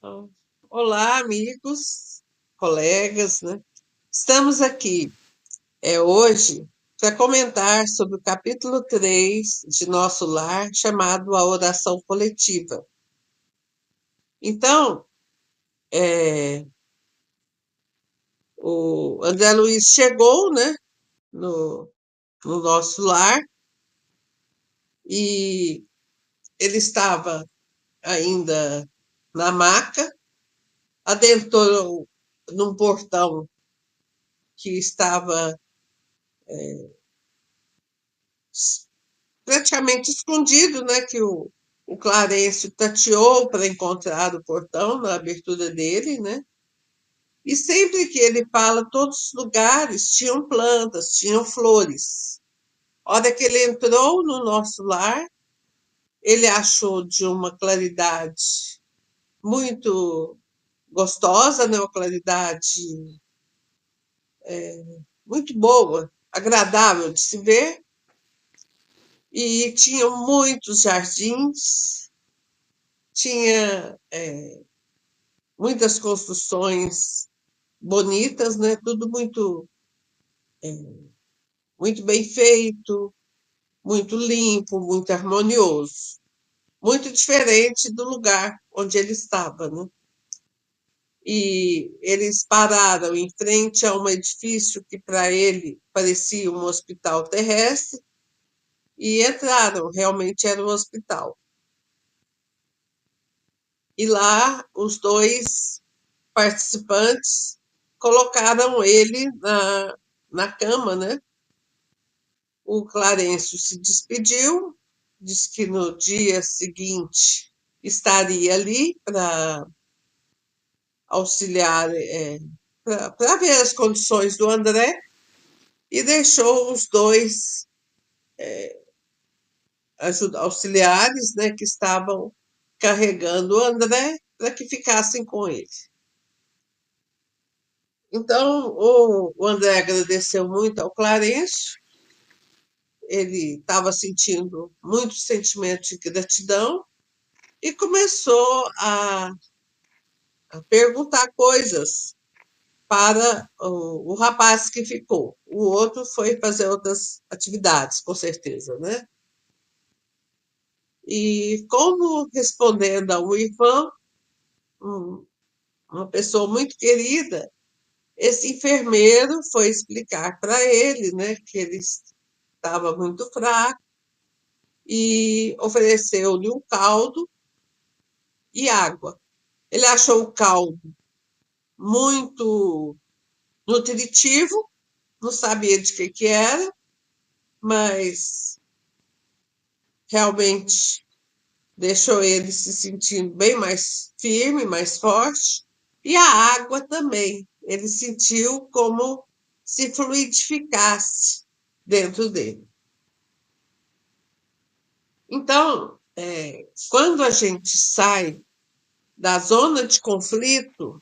Então, olá, amigos, colegas, né? Estamos aqui hoje para comentar sobre o capítulo 3 de Nosso Lar, chamado A Oração Coletiva. Então, o André Luiz chegou, né, no nosso lar e ele estava ainda na maca, adentrou num portão que estava praticamente escondido, né, que o Clarencio tateou para encontrar o portão na abertura dele, né? E sempre que ele fala, todos os lugares tinham plantas, tinham flores. A hora que ele entrou no nosso lar, ele achou de uma claridade muito gostosa, né? Uma claridade muito boa, agradável de se ver, e tinham muitos jardins, tinha muitas construções bonitas, né? Tudo muito bem feito, muito limpo, muito harmonioso, muito diferente do lugar onde ele estava, né? E eles pararam em frente a um edifício que para ele parecia um hospital terrestre e entraram, realmente era um hospital. E lá os dois participantes colocaram ele na cama, né? O Clarencio se despediu, disse que no dia seguinte estaria ali para auxiliar, para ver as condições do André, e deixou os dois auxiliares, né, que estavam carregando o André para que ficassem com ele. Então, o André agradeceu muito ao Clarencio, ele estava sentindo muito sentimento de gratidão e começou a perguntar coisas para o rapaz que ficou. O outro foi fazer outras atividades, com certeza, né? E como respondendo ao Ivan, uma pessoa muito querida, esse enfermeiro foi explicar para ele, né, que ele estava muito fraco e ofereceu-lhe um caldo e água. Ele achou o caldo muito nutritivo, não sabia de que era, mas realmente deixou ele se sentindo bem mais firme, mais forte. E a água também, ele sentiu como se fluidificasse dentro dele. Então, quando a gente sai da zona de conflito,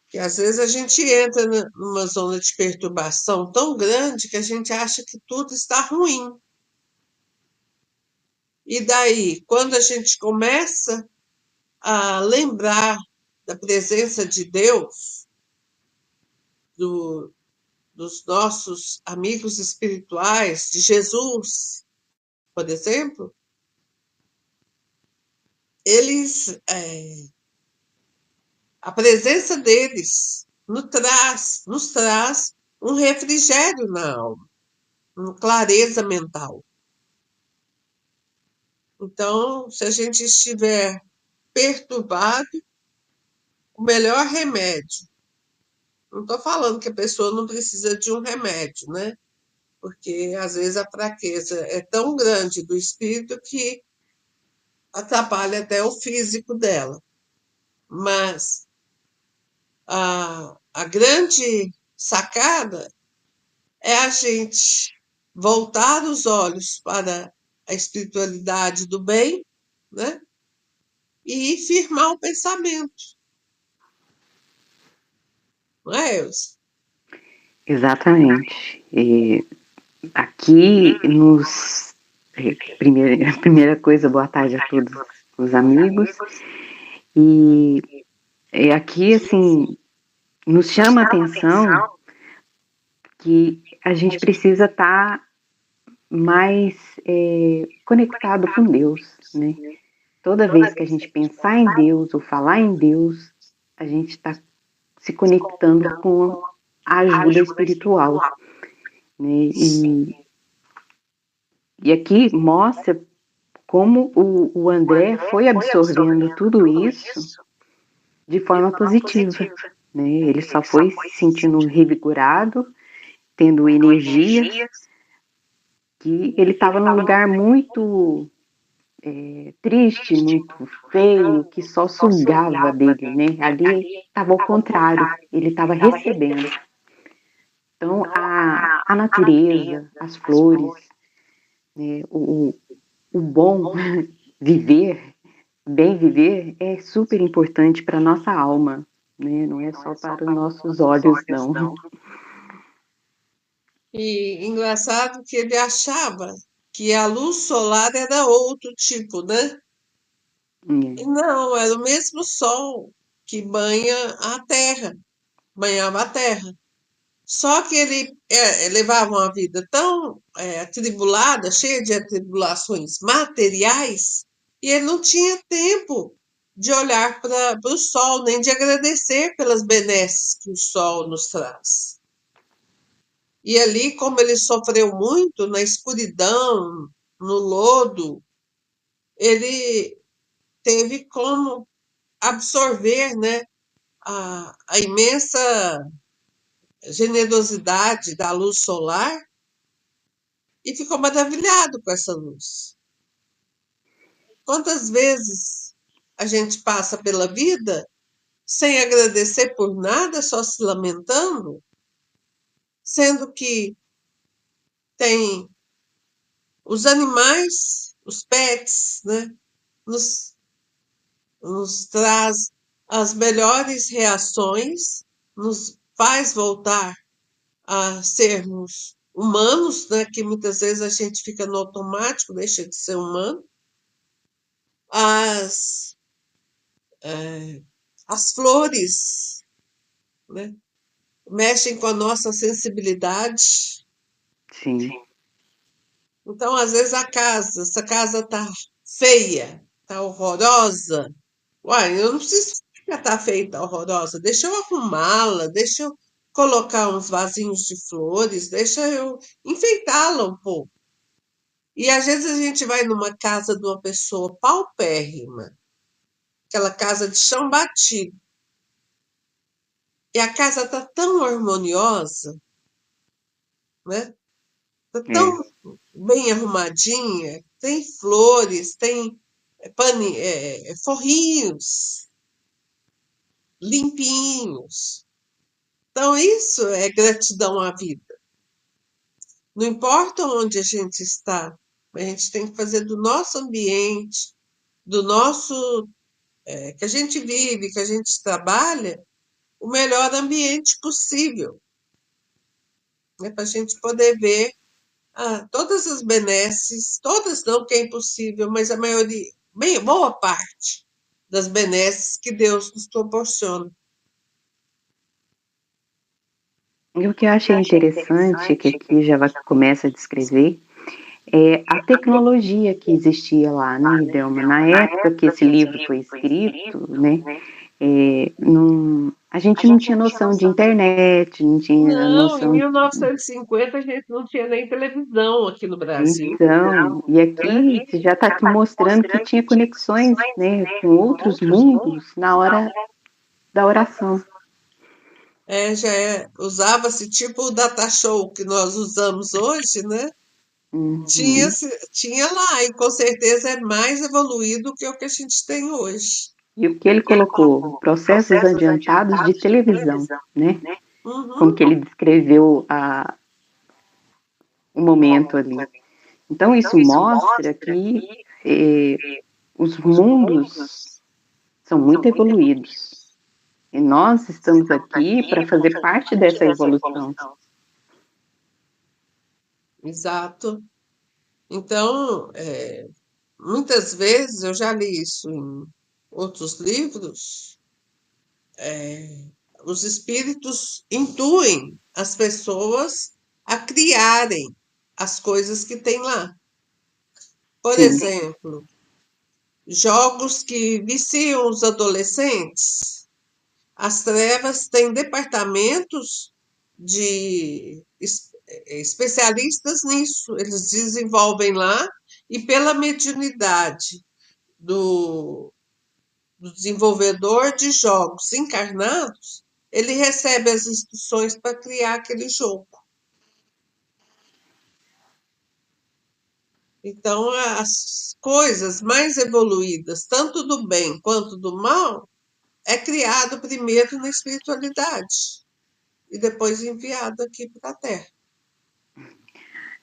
que às vezes a gente entra numa zona de perturbação tão grande que a gente acha que tudo está ruim. E daí, quando a gente começa a lembrar da presença de Deus, dos nossos amigos espirituais, de Jesus, por exemplo, eles, a presença deles nos traz um refrigério na alma, uma clareza mental. Então, se a gente estiver perturbado, o melhor remédio, não estou falando que a pessoa não precisa de um remédio, né? Porque às vezes a fraqueza é tão grande do espírito que atrapalha até o físico dela. Mas a grande sacada é a gente voltar os olhos para a espiritualidade do bem, né? E firmar o pensamento. Não é, Elza? Exatamente. E aqui a primeira coisa, boa tarde a todos os amigos. E aqui, assim, nos chama a atenção que a gente precisa estar mais conectado com Deus, né? Toda vez que a gente pensar em Deus ou falar em Deus, a gente está se conectando com a ajuda espiritual, né? E aqui mostra como o André foi absorvendo tudo isso de forma positiva, né? Ele só foi se sentindo revigorado, tendo energias, que ele estava num lugar muito triste, muito feio, que só sugava dele, né? Ali estava ao contrário, ele estava recebendo. Então, a natureza, as flores, né, o bom viver, bem viver, é super importante para a nossa alma, né? Não é só para os nossos olhos, não. E engraçado que ele achava que a luz solar era outro tipo, né? E não, era o mesmo sol que banhava a Terra. Só que ele levava uma vida tão atribulada, cheia de atribulações materiais, e ele não tinha tempo de olhar para o sol, nem de agradecer pelas benesses que o sol nos traz. E ali, como ele sofreu muito na escuridão, no lodo, ele teve como absorver, né, a imensa generosidade da luz solar e ficou maravilhado com essa luz. Quantas vezes a gente passa pela vida sem agradecer por nada, só se lamentando, sendo que tem os animais, os pets, né, nos, nos traz as melhores reações, nos faz voltar a sermos humanos, né, que muitas vezes a gente fica no automático, deixa de ser humano. As, as flores, né, mexem com a nossa sensibilidade. Sim. Então, às vezes, essa casa tá feia, tá horrorosa. Uai, eu não preciso ficar tá feia, tá horrorosa. Deixa eu arrumá-la, deixa eu colocar uns vasinhos de flores, deixa eu enfeitá-la um pouco. E às vezes a gente vai numa casa de uma pessoa paupérrima, aquela casa de chão batido, e a casa tá tão harmoniosa, né? Tá É, tão bem arrumadinha, tem flores, tem forrinhos limpinhos. Então, isso é gratidão à vida. Não importa onde a gente está, a gente tem que fazer do nosso ambiente, do nosso que a gente vive, que a gente trabalha, o melhor ambiente possível, né, para a gente poder ver todas as benesses, todas não, que é impossível, mas a maioria, bem, boa parte das benesses que Deus nos proporciona. e o que eu achei interessante, que aqui já começa a descrever, é a tecnologia que existia lá, né, Delma? Na época que esse livro foi escrito, né, a gente não tinha noção de internet, não tinha Não, em noção. 1950 a gente não tinha nem televisão aqui no Brasil, Então, e né? aqui já está te mostrando que tinha conexões, né, com outros mundos na hora da oração. Usava-se tipo o data show que nós usamos hoje, né? Tinha, Uhum. tinha lá, e com certeza é mais evoluído que o que a gente tem hoje. E o que ele colocou? Processos adiantados de televisão, né? Como Uhum, que ele descreveu o momento ali. Então, isso mostra que os mundos são muito evoluídos. E nós estamos aqui para fazer parte dessa evolução. exato. Então, muitas vezes, eu já li isso em outros livros, os espíritos intuem as pessoas a criarem as coisas que tem lá. Por Sim, exemplo, jogos que viciam os adolescentes. As trevas têm departamentos de especialistas nisso. Eles desenvolvem lá e pela mediunidade do desenvolvedor de jogos encarnados, ele recebe as instruções para criar aquele jogo. Então, as coisas mais evoluídas, tanto do bem quanto do mal, é criado primeiro na espiritualidade e depois enviado aqui para a Terra.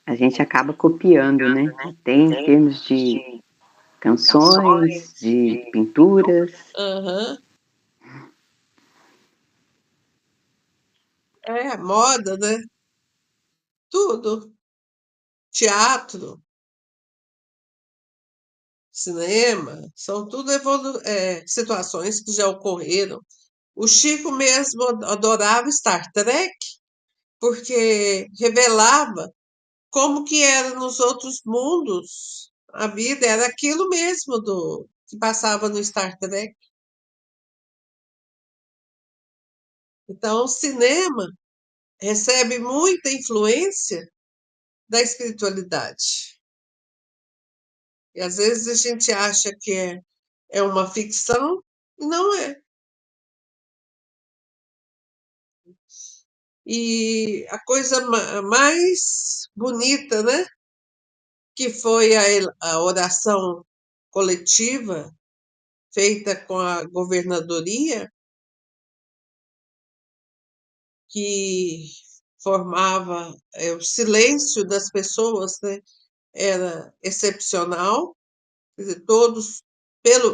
a gente acaba copiando, né? Até em termos de canções, de pinturas. Uhum. É, moda, né? Tudo. Teatro, cinema, são tudo situações que já ocorreram. O Chico mesmo adorava Star Trek porque revelava como que era nos outros mundos. A vida era aquilo mesmo do que passava no Star Trek. Então, o cinema recebe muita influência da espiritualidade. E às vezes a gente acha que é uma ficção, e não é. E a coisa mais bonita, né, que foi a oração coletiva feita com a governadoria, que formava o silêncio das pessoas, né, era excepcional, quer dizer, todos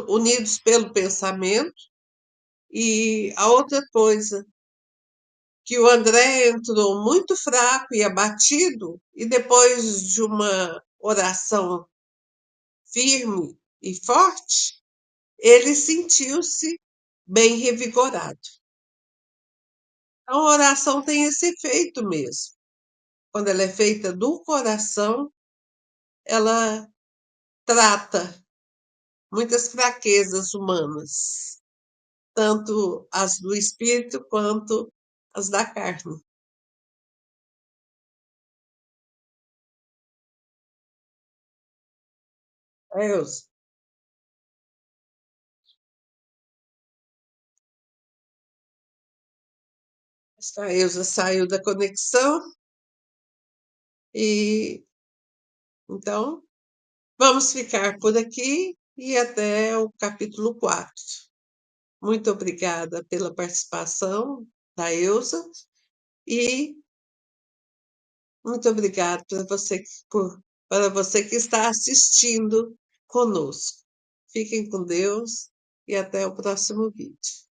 unidos pelo pensamento. E a outra coisa, que o André entrou muito fraco e abatido, e depois de uma oração firme e forte, ele sentiu-se bem revigorado. Então, a oração tem esse efeito mesmo. Quando ela é feita do coração, ela trata muitas fraquezas humanas, tanto as do espírito quanto as da carne. É, Elza. A Elza saiu da conexão e então vamos ficar por aqui e até o capítulo 4. Muito obrigada pela participação da Elza e muito obrigada para você que está assistindo conosco. Fiquem com Deus e até o próximo vídeo.